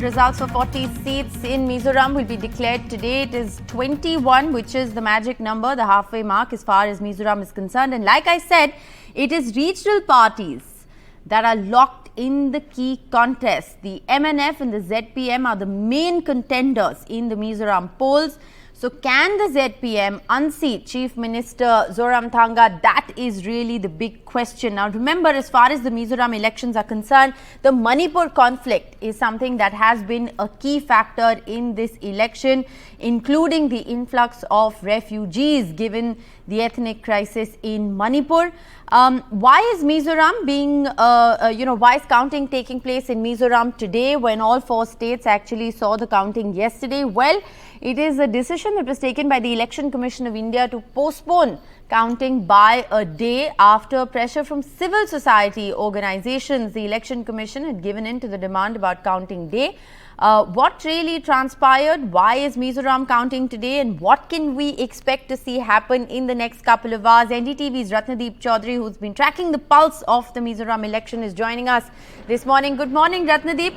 Results for 40 seats in Mizoram will be declared today. It is 21, which is the magic number, the halfway mark as far as Mizoram is concerned. And like I said, it is regional parties that are locked in the key contest. The MNF and the ZPM are the main contenders in the Mizoram polls. So can the ZPM unseat Chief Minister Zoramthanga? That is really the big question. Now remember, as far as the Mizoram elections are concerned, the Manipur conflict is something that has been a key factor in this election, including the influx of refugees given the ethnic crisis in Manipur. Why is Mizoram being, why is counting taking place in Mizoram today when all 4 states actually saw the counting yesterday? Well, it is a decision that was taken by the Election Commission of India to postpone counting by a day after pressure from civil society organizations. The Election Commission had given in to the demand about counting day. What really transpired? Why is Mizoram counting today? And what can we expect to see happen in the next couple of hours? NDTV's Ratnadip Choudhury, who's been tracking the pulse of the Mizoram election, is joining us this morning. Good morning, Ratnadip.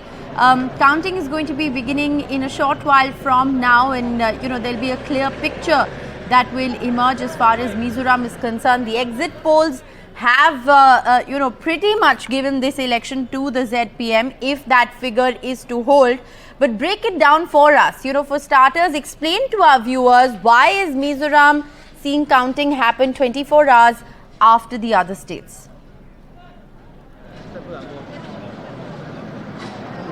Counting is going to be beginning in a short while from now, and there'll be a clear picture that will emerge as far as Mizoram is concerned. The exit polls have pretty much given this election to the ZPM if that figure is to hold. But break it down for us. For starters, explain to our viewers, why is Mizoram seeing counting happen 24 hours after the other states?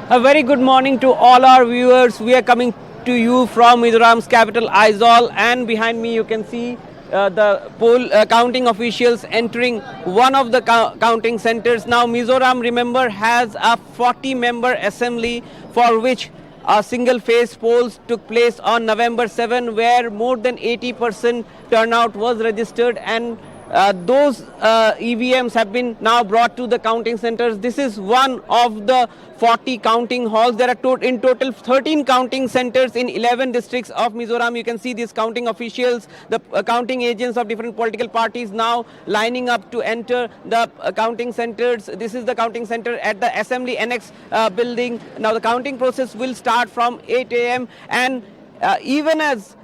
A very good morning to all our viewers. We are coming to you from Mizoram's capital Aizawl, and behind me you can see the poll counting officials entering one of the counting centers. Now Mizoram, remember, has a 40-member assembly for which single phase polls took place on November 7, where more than 80% turnout was registered, and those EVMs have been now brought to the counting centers. This is one of the 40 counting halls. There are in total 13 counting centers in 11 districts of Mizoram. You can see these counting officials, the counting agents of different political parties now lining up to enter the counting centers. This is the counting center at the Assembly Annex building. Now the counting process will start from 8 a.m. and even as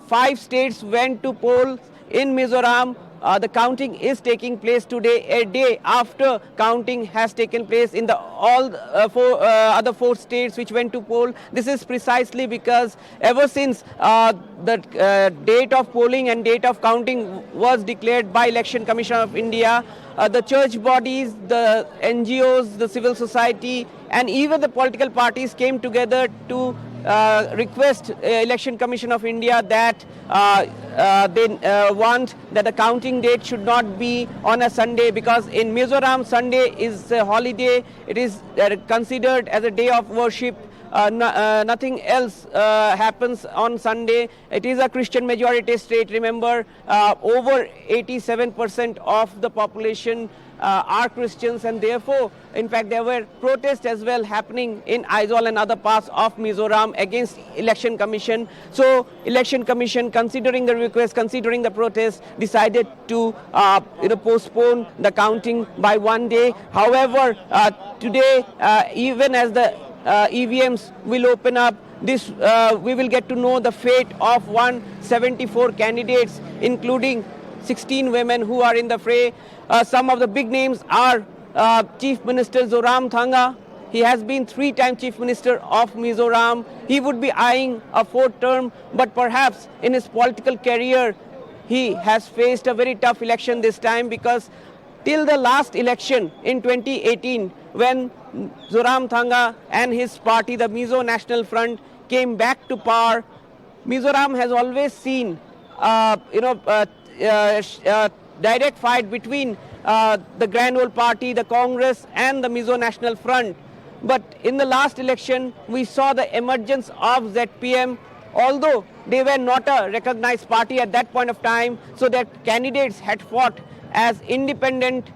5 states went to poll in Mizoram, the counting is taking place today, a day after counting has taken place in all other 4 states which went to poll. This is precisely because ever since the date of polling and date of counting was declared by Election Commission of India, the church bodies, the NGOs, the civil society, and even the political parties came together to request Election Commission of India that they want that the counting date should not be on a Sunday, because in Mizoram Sunday is a holiday. It is considered as a day of worship. Nothing else happens on Sunday. It is a Christian majority state. Remember, over 87% of the population are Christians, and therefore, in fact, there were protests as well happening in Aizawl and other parts of Mizoram against Election Commission. So, Election Commission, considering the request, considering the protest, decided to postpone the counting by 1 day. However, today, even as the EVMs will open up, we will get to know the fate of 174 candidates, including 16 women who are in the fray. Some of the big names are Chief Minister Zoramthanga. He has been 3-time Chief Minister of Mizoram. He would be eyeing a 4th term, but perhaps in his political career, he has faced a very tough election this time, because till the last election in 2018, when Zoramthanga and his party, the Mizo National Front, came back to power, Mizoram has always seen direct fight between the Grand Old Party, the Congress, and the Mizo National Front. But in the last election, we saw the emergence of ZPM, although they were not a recognized party at that point of time, so that candidates had fought as independent.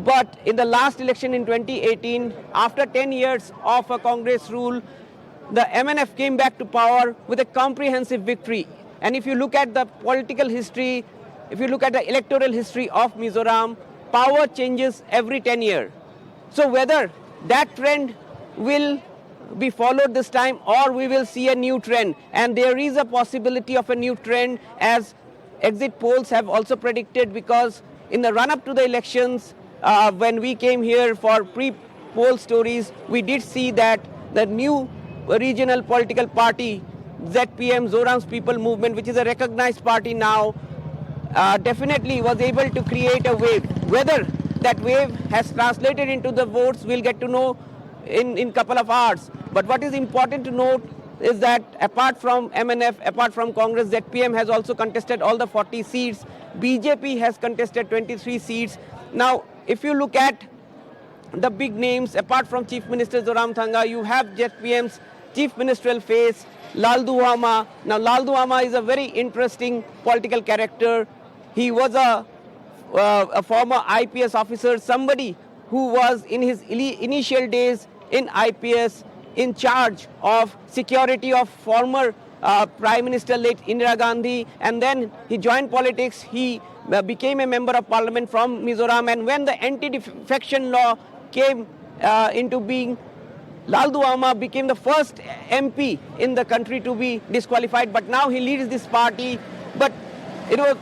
But in the last election in 2018, after 10 years of a Congress rule, the MNF came back to power with a comprehensive victory. And if you look at the political history, if you look at the electoral history of Mizoram, power changes every 10 years. So whether that trend will be followed this time, or we will see a new trend. And there is a possibility of a new trend, as exit polls have also predicted, because in the run-up to the elections, when we came here for pre-poll stories, we did see that the new regional political party, ZPM, Zoram's People Movement, which is a recognized party now, definitely was able to create a wave. Whether that wave has translated into the votes, we'll get to know in couple of hours. But what is important to note is that apart from MNF, apart from Congress, ZPM has also contested all the 40 seats. BJP has contested 23 seats. Now, if you look at the big names, apart from Chief Minister Zoramthanga, you have ZPM's Chief Ministerial face, Lalduama. Now, Lalduama is a very interesting political character. He was a former IPS officer, somebody who was in his initial days in IPS in charge of security of former Prime Minister late Indira Gandhi, and then he joined politics. He became a member of parliament from Mizoram, and when the anti-defection law came into being, Lalduama became the first MP in the country to be disqualified, but now he leads this party. But it was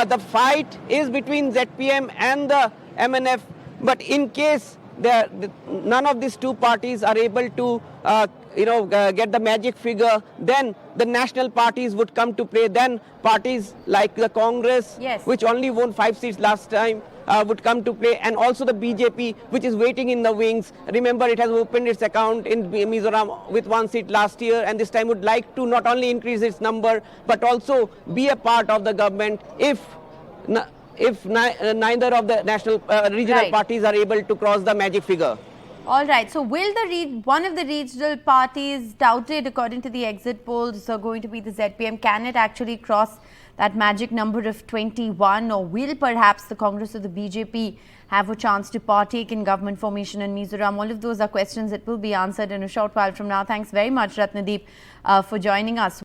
the fight is between ZPM and the MNF, but in case none of these two parties are able to get the magic figure, then the national parties would come to play. Then parties like the Congress, yes, which only won 5 seats last time, would come to play, and also the BJP, which is waiting in the wings. Remember, it has opened its account in Mizoram with 1 seat last year, and this time would like to not only increase its number but also be a part of the government if neither of the national regional parties are able to cross the magic figure. All right. So, will one of the regional parties touted, according to the exit polls, going to be the ZPM? Can it actually cross that magic number of 21, or will perhaps the Congress or the BJP have a chance to partake in government formation in Mizoram? All of those are questions that will be answered in a short while from now. Thanks very much, Ratnadip, for joining us.